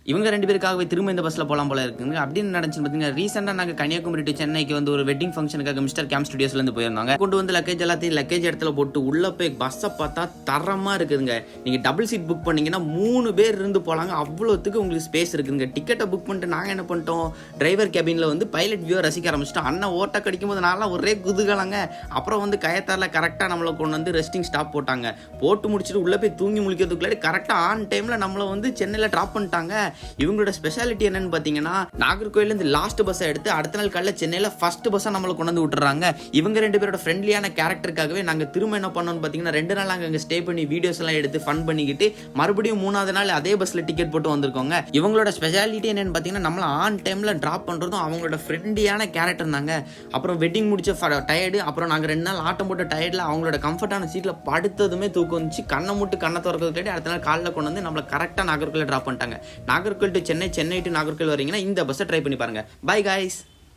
இவங்க 2 பேருக்காகவே திரும்ப இந்த பஸ்ஸில் போகலாம் போல இருக்குங்க. அப்படின்னு நடந்துச்சு பார்த்தீங்கன்னா, ரீசெண்டாக நாங்கள் கன்னியாகுமரி டு சென்னைக்கு வந்து ஒரு வெட்டிங் ஃபங்க்ஷனுக்காக மிஸ்டர் கேம் ஸ்டுடியோஸ்லேருந்து போயிருந்தாங்க. கொண்டு வந்து லக்கேஜ் எல்லாத்தையும் லக்கேஜ் இடத்துல போட்டு உள்ளே போய் பஸ்ஸை பார்த்தா தரமாக இருக்குதுங்க. நீங்கள் டபுள் சீட் புக் பண்ணிங்கன்னா 3 பேர் இருந்து போகலாங்க. அவ்வளோத்துக்கு உங்களுக்கு ஸ்பேஸ் இருக்குதுங்க. டிக்கெட்டை புக் பண்ணிட்டு நாங்கள் என்ன பண்ணிட்டோம், டிரைவர் கேபினில் வந்து பைலட் வியூவை ரசிக்க ஆரம்பிச்சிட்டோம். அண்ணன் ஓட்ட கடிக்கும் போது நான்லாம் ஒரே குதுகலாங்க. அப்புறம் வந்து கயத்தாரில் கரெக்டாக நம்மளை கொண்டு வந்து ரெஸ்டிங் ஸ்டாப் போட்டாங்க. போட்டு முடிச்சுட்டு உள்ளே போய் தூங்கி முழிக்கிறதுக்குள்ளாடி கரெக்டாக ஆன் டைமில் நம்மளை வந்து சென்னையில் ட்ராப் பண்ணிட்டாங்க. இவங்களோட ஸ்பெஷாலிட்டி என்னன்னு பார்த்தீங்கன்னா, நாகர்கோயிலேருந்து லாஸ்ட் பஸ்ஸை எடுத்து அடுத்த நாள் காலையில் சென்னையில் ஃபர்ஸ்ட் பஸ்ஸாக நம்மளை கொண்டு வந்து விட்டுறாங்க. இவங்க 2 பேரோட ஃப்ரெண்ட்லியான கேரக்டருக்காகவே நாங்கள் திரும்ப என்ன பண்ணோம்னு பார்த்தீங்கன்னா, 2 நாள் அங்கே ஸ்டே பண்ணி வீடியோஸ் எல்லாம் எடுத்து ஃபன் பண்ணிக்கிட்டு மறுபடியும் 3வது நாள் அதே பஸ்ஸில் டிக்கெட் போட்டு வந்திருக்கோங்க. இவங்களோட ஸ்பெஷாலிட்டி என்னன்னு பார்த்தீங்கன்னா, நம்மளை ஆன் டைமில் ட்ராப் பண்ணுறதும் அவங்களோட ஃப்ரெண்ட்லியான கேரக்டர் தாங்க. அப்புறம் வெட்டிங் முடிச்ச டயர்டு, அப்புறம் நாங்கள் 2 நாள் ஆட்டம் போட்ட டயர்டில் அவங்களோட கம்ஃபர்டான சீட்டில் படுத்ததுமே தூக்கம் வந்துச்சு. கண்ணை மூட்டு கண்ணை திறக்கிறதுக்கு அடுத்த நாள் காலையில் கொண்டு வந்து நம்மளை கரெக்டாக நாகர்கோயிலில் ட்ராப் பண்ணிட்டாங்க. நாகர்கோயில் டு சென்னை, சென்னை டு நாகர்கோயில் வரீங்கன்னா இந்த பஸ்ஸை ட்ரை பண்ணி பாருங்க. By guys.